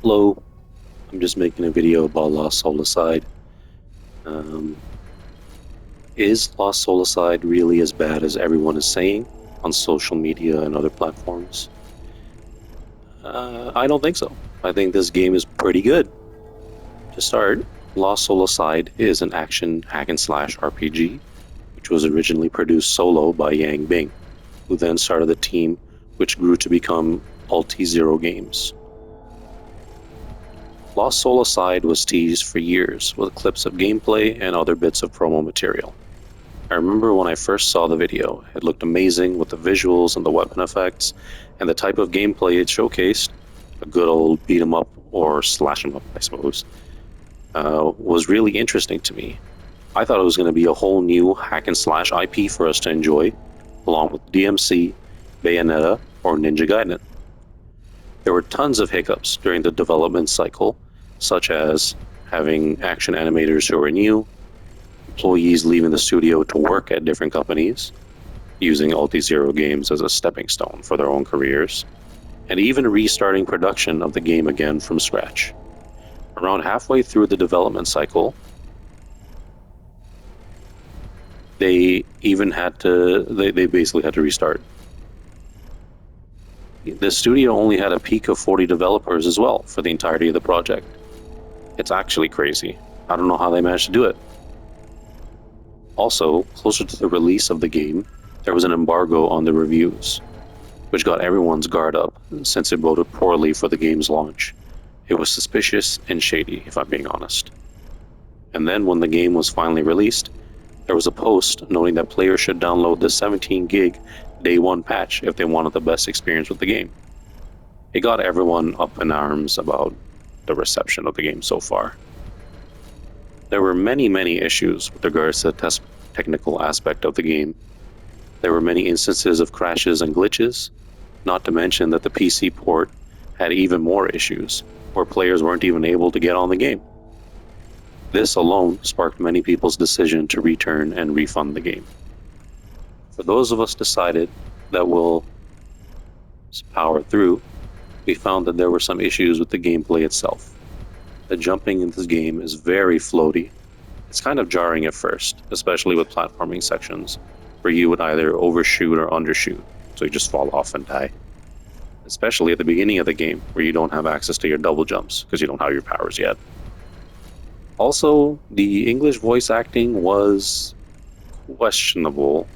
Hello, I'm just making a video about Lost Soul Um, is Lost Soul really as bad as everyone is saying on social media and other platforms? I don't think so. I think this game is pretty good. To start, Lost Soul is an action hack and slash RPG, which was originally produced solo by Yang Bing, who then started the team which grew to become Zero Games. Lost Soul was teased for years with clips of gameplay and other bits of promo material. I remember when I first saw the video, it looked amazing with the visuals and the weapon effects and the type of gameplay it showcased. A good old beat 'em up or slash 'em up, I suppose, was really interesting to me. I thought it was going to be a whole new hack and slash IP for us to enjoy, along with DMC, Bayonetta, or Ninja Gaiden. There were tons of hiccups during the development cycle, such as having action animators who were new, employees leaving the studio to work at different companies, using Zero Games as a stepping stone for their own careers, and even restarting production of the game again from scratch. Around halfway through the development cycle, they basically had to restart. The studio only had a peak of 40 developers as well for the entirety of the project. It's actually crazy. I don't know how they managed to do it. Also, closer to the release of the game, there was an embargo on the reviews, which got everyone's guard up since it voted poorly for the game's launch. It was suspicious and shady, if I'm being honest. And then when the game was finally released, there was a post noting that players should download the 17 gig day one patch if they wanted the best experience with the game. It got everyone up in arms about the reception of the game so far. There were many issues with regards to the technical aspect of the game. There were many instances of crashes and glitches, not to mention that the PC port had even more issues, where players weren't even able to get on the game. This alone sparked many people's decision to return and refund the game. For those of us decided that we'll power through, we found that there were some issues with the gameplay itself. The jumping in this game is very floaty. It's kind of jarring at first, especially with platforming sections, where you would either overshoot or undershoot, so you just fall off and die. Especially at the beginning of the game, where you don't have access to your double jumps, because you don't have your powers yet. Also, the English voice acting was questionable.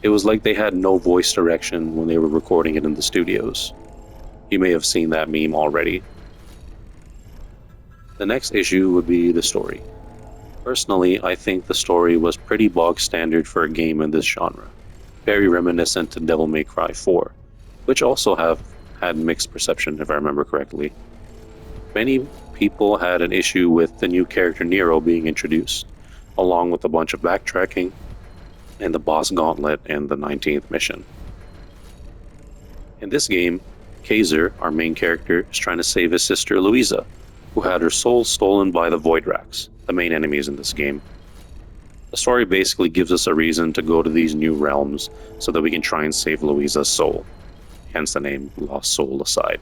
It was like they had no voice direction when they were recording it in the studios. You may have seen that meme already. The next issue would be the story. Personally, I think the story was pretty bog standard for a game in this genre, very reminiscent to Devil May Cry 4, which also have had mixed perception if I remember correctly. Many people had an issue with the new character Nero being introduced, along with a bunch of backtracking and the boss gauntlet in the 19th mission. In this game, Kaiser, our main character, is trying to save his sister Louisa, who had her soul stolen by the Void Racks, the main enemies in this game. The story basically gives us a reason to go to these new realms so that we can try and save Louisa's soul, hence the name Lost Soul Aside.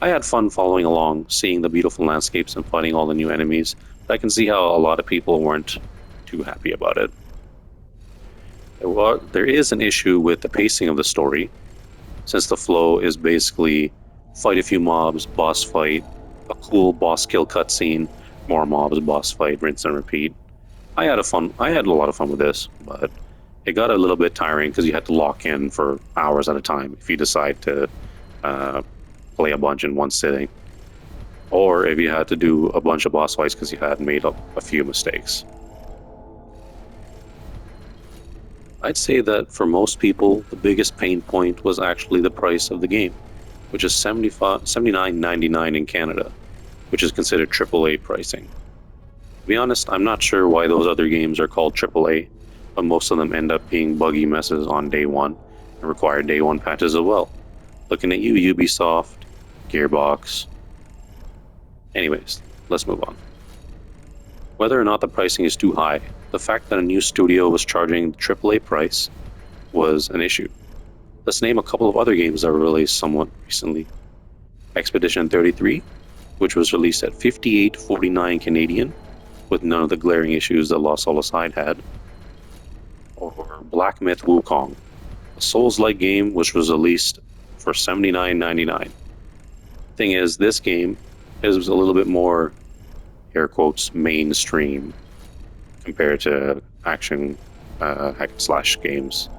I had fun following along, seeing the beautiful landscapes and fighting all the new enemies, but I can see how a lot of people weren't too happy about it. There is an issue with the pacing of the story, since the flow is basically fight a few mobs, boss fight, a cool boss kill cutscene, more mobs, boss fight, rinse and repeat. I had a lot of fun with this, but it got a little bit tiring because you had to lock in for hours at a time if you decide to play a bunch in one sitting, or if you had to do a bunch of boss fights because you had made up a few mistakes. I'd say that for most people, the biggest pain point was actually the price of the game, which is $79.99 in Canada, which is considered AAA pricing. To be honest, I'm not sure why those other games are called AAA, but most of them end up being buggy messes on day one and require day one patches as well. Looking at you, Ubisoft, Gearbox. Anyways, let's move on. Whether or not the pricing is too high, the fact that a new studio was charging the AAA price was an issue. Let's name a couple of other games that were released somewhat recently. Expedition 33, which was released at 58.49 Canadian, with none of the glaring issues that Lost Soul Aside had. Or Black Myth Wukong, a Souls-like game which was released for $79.99. Thing is, this game is a little bit more, air quotes, mainstream compared to action hack and slash games.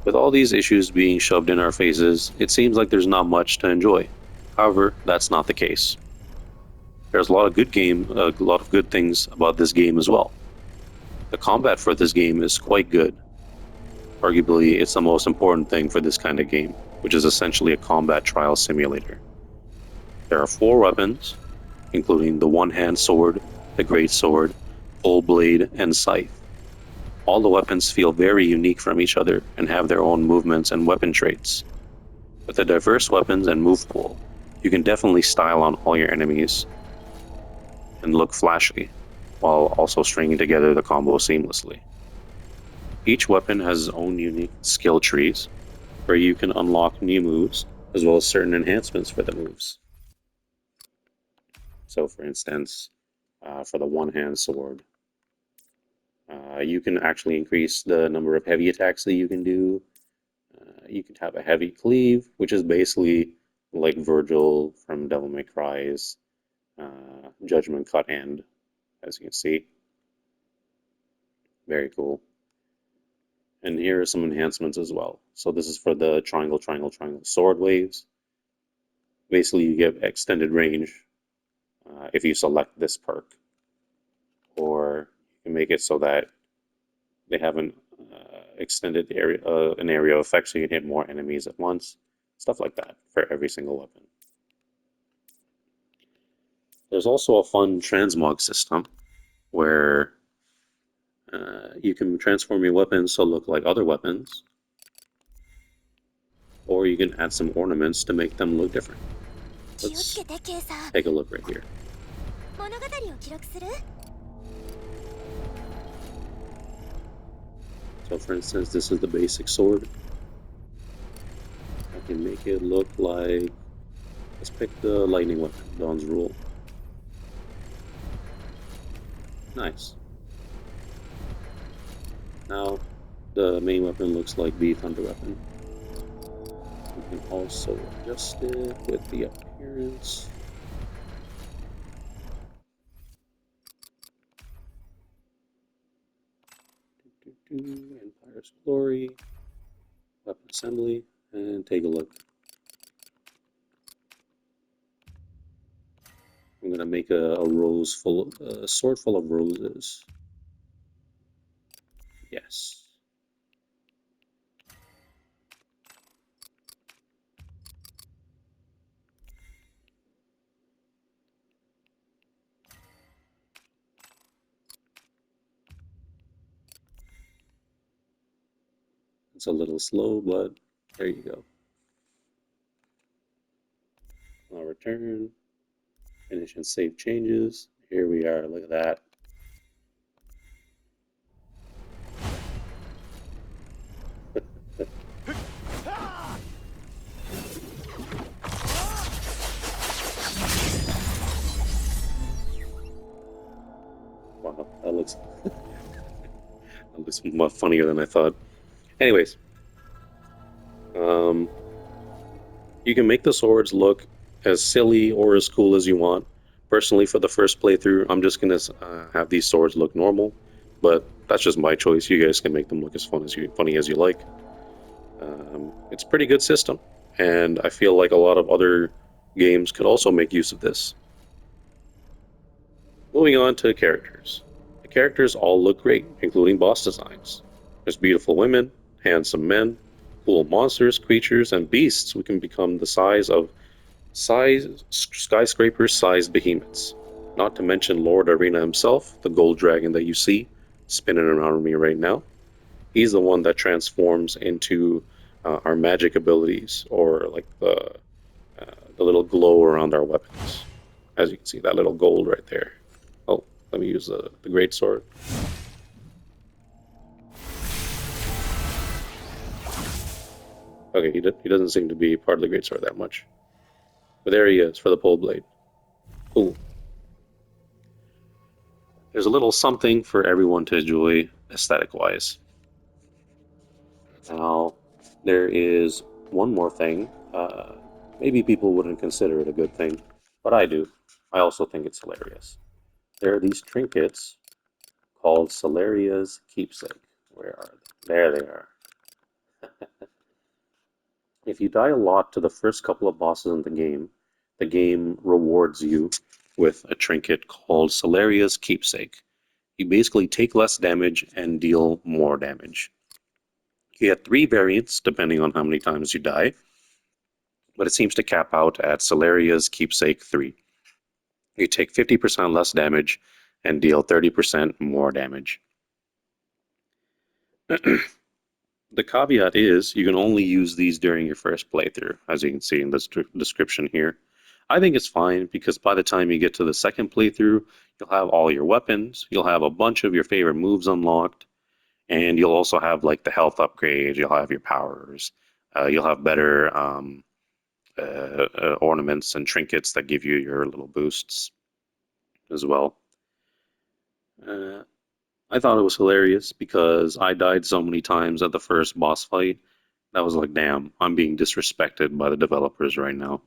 With all these issues being shoved in our faces, it seems like there's not much to enjoy. However, that's not the case. There's a lot of good things about this game as well. The combat for this game is quite good. Arguably, it's the most important thing for this kind of game, which is essentially a combat trial simulator. There are 4 weapons, including the one-hand sword, the great sword, full blade, and scythe. All the weapons feel very unique from each other and have their own movements and weapon traits. With a diverse weapons and move pool, you can definitely style on all your enemies and look flashy, while also stringing together the combo seamlessly. Each weapon has its own unique skill trees, where you can unlock new moves, as well as certain enhancements for the moves. So for instance, for the one-hand sword, you can actually increase the number of heavy attacks that you can do. You can have a heavy cleave, which is basically like Virgil from Devil May Cry's Judgment Cut End, as you can see. Very cool. And here are some enhancements as well. So this is for the triangle, triangle, triangle sword waves. Basically, you get extended range if you select this perk. Or you can make it so that they have an extended area, an area of effect, so you can hit more enemies at once. Stuff like that for every single weapon. There's also a fun transmog system where you can transform your weapons to look like other weapons, or you can add some ornaments to make them look different. Let's take a look right here. So for instance, this is the basic sword. I can make it look like, let's pick the lightning weapon, Dawn's Rule. Nice. Now the main weapon looks like the thunder weapon. You can also adjust it with the appearance. Empire's Glory, weapon assembly, and take a look. I'm gonna make a sword full of roses. Yes. It's a little slow, but there you go. I'll return, finish and save changes. Here we are, look at that. Wow, that looks much funnier than I thought. Anyways, you can make the swords look as silly or as cool as you want. Personally, for the first playthrough, I'm just gonna have these swords look normal, but that's just my choice. You guys can make them look as funny as you like. It's a pretty good system, and I feel like a lot of other games could also make use of this. Moving on to characters. The characters all look great, including boss designs. There's beautiful women, handsome men, cool monsters, creatures, and beasts who can become the size of skyscraper-sized behemoths. Not to mention Lord Arena himself, the gold dragon that you see spinning around me right now. He's the one that transforms into our magic abilities, or like the little glow around our weapons. As you can see, that little gold right there. Oh, let me use the great sword. Okay, he doesn't seem to be part of the greatsword that much. But there he is for the pole blade. Cool. There's a little something for everyone to enjoy aesthetic-wise. Now, there is one more thing. Maybe people wouldn't consider it a good thing, but I do. I also think it's hilarious. There are these trinkets called Celeria's Keepsake. Where are they? There they are. If you die a lot to the first couple of bosses in the game rewards you with a trinket called Celeria's Keepsake. You basically take less damage and deal more damage. You get 3 variants depending on how many times you die, but it seems to cap out at Celeria's Keepsake 3. You take 50% less damage and deal 30% more damage. The caveat is you can only use these during your first playthrough, as you can see in this description here. I think it's fine because by the time you get to the second playthrough, you'll have all your weapons, you'll have a bunch of your favorite moves unlocked, and you'll also have like the health upgrade, you'll have your powers, you'll have better ornaments and trinkets that give you your little boosts as well. I thought it was hilarious because I died so many times at the first boss fight. That was like, damn, I'm being disrespected by the developers right now.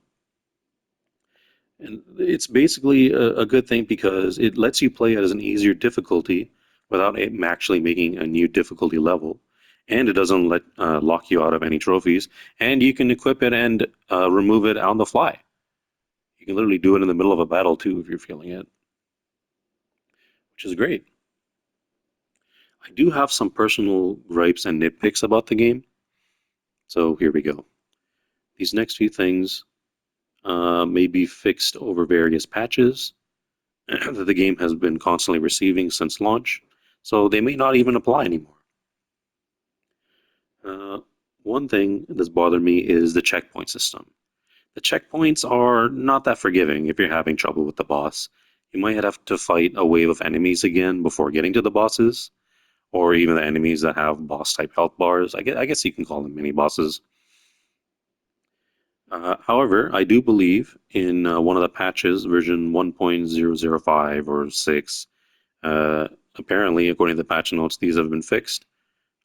And it's basically a good thing because it lets you play it as an easier difficulty without it actually making a new difficulty level. And it doesn't lock you out of any trophies. And you can equip it and remove it on the fly. You can literally do it in the middle of a battle too if you're feeling it, which is great. I do have some personal gripes and nitpicks about the game. So here we go. These next few things may be fixed over various patches that the game has been constantly receiving since launch, so they may not even apply anymore. One thing that's bothered me is the checkpoint system. The checkpoints are not that forgiving if you're having trouble with the boss. You might have to fight a wave of enemies again before getting to the bosses, or even the enemies that have boss-type health bars. I guess you can call them mini-bosses. However, I do believe in one of the patches, version 1.005 or 6. Apparently, according to the patch notes, these have been fixed.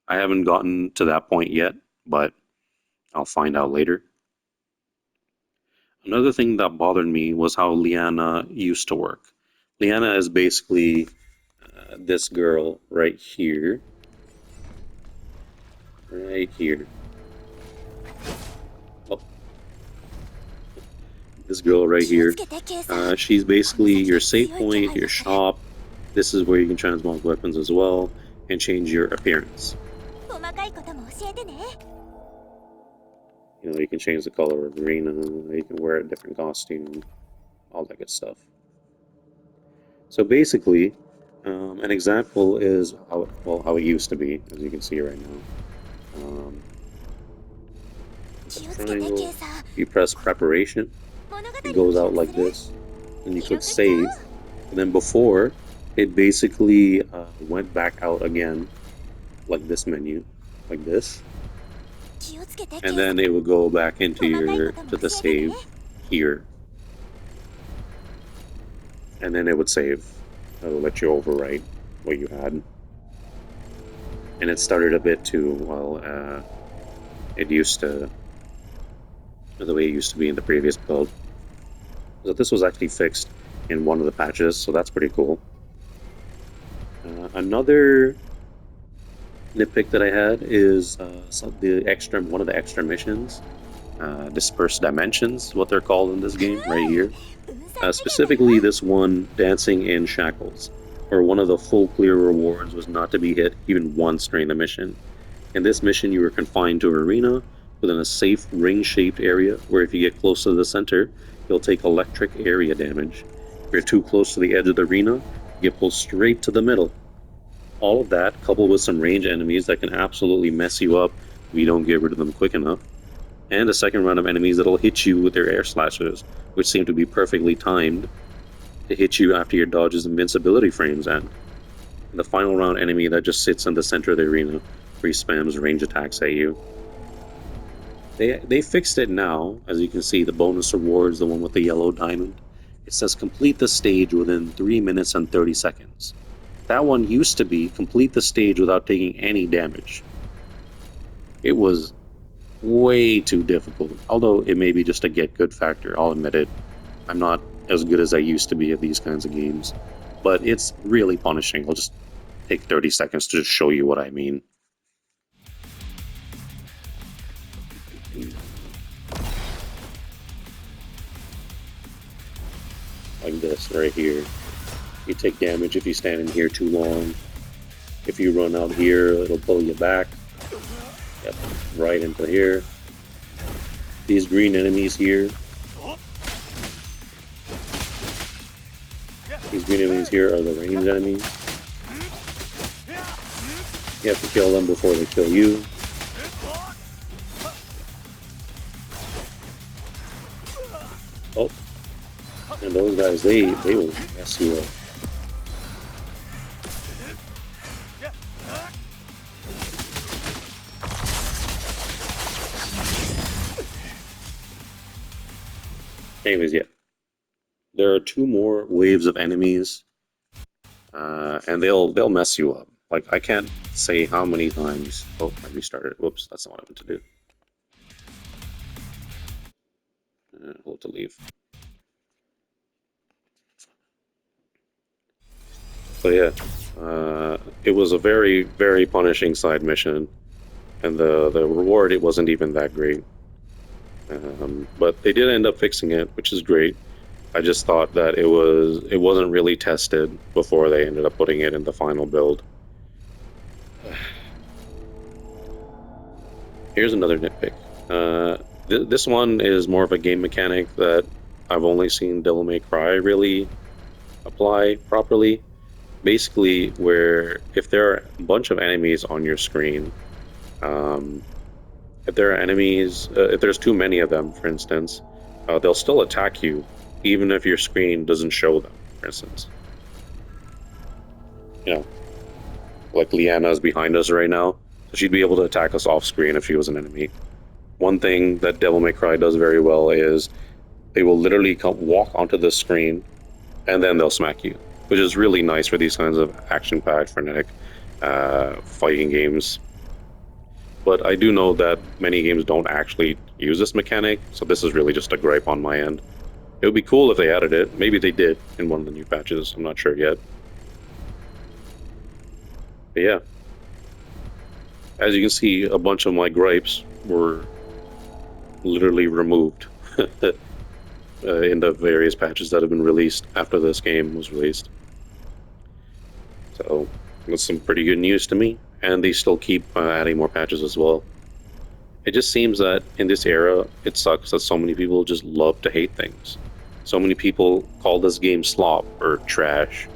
I haven't gotten to that point yet, but I'll find out later. Another thing that bothered me was how Liana used to work. Liana is basically this girl right here. Right here. Oh. This girl right here. She's basically your save point, your shop. This is where you can transmog weapons as well and change your appearance. You know, you can change the color of the arena, you can wear a different costume, all that good stuff. So basically, an example is how it used to be, as you can see right now. Triangle, you press preparation, it goes out like this, and you click save, and then before, it basically went back out again, like this menu, like this. And then it will go back into the save here. And then it would save. It will let you overwrite what you had. And it started a bit too, well, it used to, the way it used to be in the previous build. So this was actually fixed in one of the patches, so that's pretty cool. Another nitpick that I had is one of the extra missions, Dispersed Dimensions, what they're called in this game right here. Specifically this one, Dancing in Shackles, where one of the full clear rewards was not to be hit even once during the mission. In this mission you were confined to an arena within a safe ring-shaped area where if you get close to the center, you'll take electric area damage. If you're too close to the edge of the arena, you get pulled straight to the middle. All of that, coupled with some range enemies that can absolutely mess you up if you don't get rid of them quick enough, and a second round of enemies that'll hit you with their air slashers, which seem to be perfectly timed to hit you after your dodge's invincibility frames end. And the final round enemy that just sits in the center of the arena where he spams range attacks at you. They fixed it now, as you can see. The bonus rewards, the one with the yellow diamond, it says complete the stage within 3 minutes and 30 seconds. That one used to be complete the stage without taking any damage. It was way too difficult, although it may be just a get good factor. I'll admit it. I'm not as good as I used to be at these kinds of games, but it's really punishing. I'll just take 30 seconds to just show you what I mean. Like this right here. You take damage if you stand in here too long. If you run out here, it'll pull you back. Yep, right into here. These green enemies here. These green enemies here are the ranged enemies. You have to kill them before they kill you. Oh. And those guys, they will mess you up. Anyways, yeah. There are 2 more waves of enemies, and they'll mess you up. Like, I can't say how many times. Oh, I restarted. Whoops, that's not what I meant to do. Hold to leave. So yeah, it was a very, very punishing side mission, and the reward, it wasn't even that great. But they did end up fixing it, which is great. I just thought that it wasn't really tested before they ended up putting it in the final build. Here's another nitpick. This one is more of a game mechanic that I've only seen Devil May Cry really apply properly. Basically, where if there are a bunch of enemies on your screen, if there are enemies, if there's too many of them, for instance, they'll still attack you, even if your screen doesn't show them, for instance. You know, like Liana's behind us right now, so she'd be able to attack us off screen if she was an enemy. One thing that Devil May Cry does very well is they will literally walk onto the screen, and then they'll smack you, which is really nice for these kinds of action-packed, frenetic fighting games. But I do know that many games don't actually use this mechanic, so this is really just a gripe on my end. It would be cool if they added it. Maybe they did in one of the new patches. I'm not sure yet. But yeah. As you can see, a bunch of my gripes were literally removed in the various patches that have been released after this game was released. So that's some pretty good news to me. And they still keep adding more patches as well. It just seems that in this era, it sucks that so many people just love to hate things. So many people call this game slop or trash,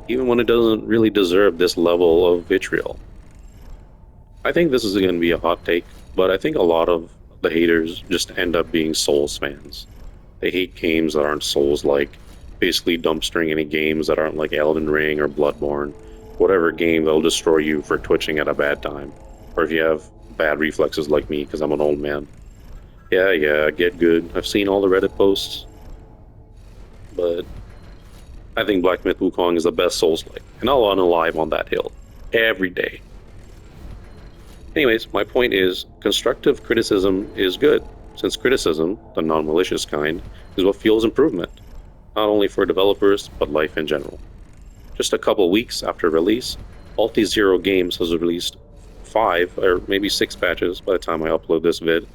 even when it doesn't really deserve this level of vitriol. I think this is going to be a hot take, but I think a lot of the haters just end up being Souls fans. They hate games that aren't Souls-like, basically dumpstering any games that aren't like Elden Ring or Bloodborne, whatever game that'll destroy you for twitching at a bad time, or if you have bad reflexes like me because I'm an old man. Yeah, get good. I've seen all the Reddit posts, but I think Black Myth Wukong is the best Souls-like, and I'll unalive on that hill every day. Anyways, my point is, constructive criticism is good, since criticism, the non-malicious kind, is what fuels improvement, not only for developers, but life in general. Just a couple weeks after release, Multi-Zero Games has released 5 or maybe 6 patches by the time I upload this vid,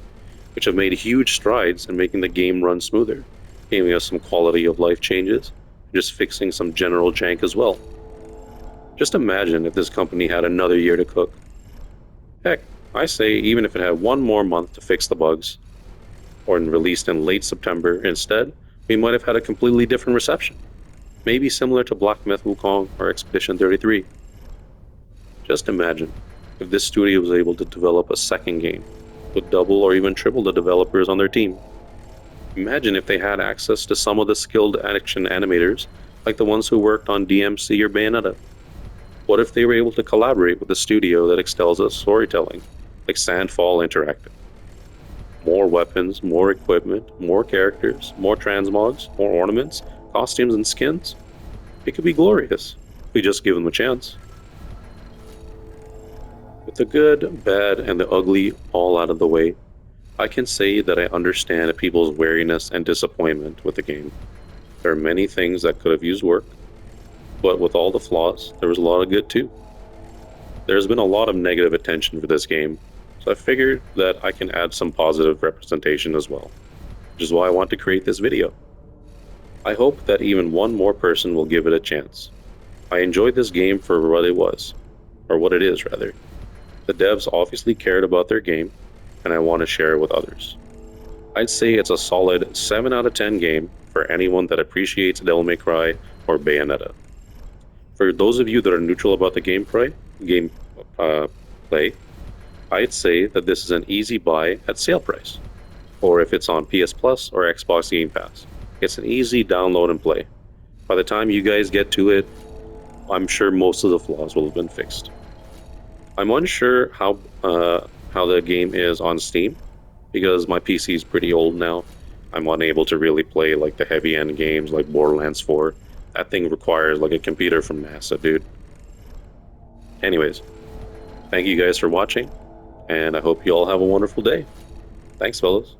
which have made huge strides in making the game run smoother, giving us some quality of life changes, and just fixing some general jank as well. Just imagine if this company had another year to cook. Heck, I say even if it had 1 more month to fix the bugs, or released in late September instead, we might have had a completely different reception. Maybe similar to Black Myth Wukong or Expedition 33. Just imagine if this studio was able to develop a second game with double or even triple the developers on their team. Imagine if they had access to some of the skilled action animators like the ones who worked on DMC or Bayonetta. What if they were able to collaborate with a studio that excels at storytelling, like Sandfall Interactive? More weapons, more equipment, more characters, more transmogs, more ornaments, costumes, and skins. It could be glorious if we just give them a chance. With the good, bad, and the ugly all out of the way, I can say that I understand people's wariness and disappointment with the game. There are many things that could have used work, but with all the flaws, there was a lot of good too. There's been a lot of negative attention for this game, so I figured that I can add some positive representation as well, which is why I want to create this video. I hope that even one more person will give it a chance. I enjoyed this game for what it was, or what it is rather. The devs obviously cared about their game, and I want to share it with others. I'd say it's a solid 7 out of 10 game for anyone that appreciates Devil May Cry or Bayonetta. For those of you that are neutral about the game play, I'd say that this is an easy buy at sale price, or if it's on PS Plus or Xbox Game Pass. It's an easy download and play. By the time you guys get to it, I'm sure most of the flaws will have been fixed. I'm unsure how the game is on Steam, because my PC is pretty old now. I'm unable to really play like the heavy end games like Borderlands 4. That thing requires like a computer from NASA, dude. Anyways, thank you guys for watching, and I hope you all have a wonderful day. Thanks, fellas.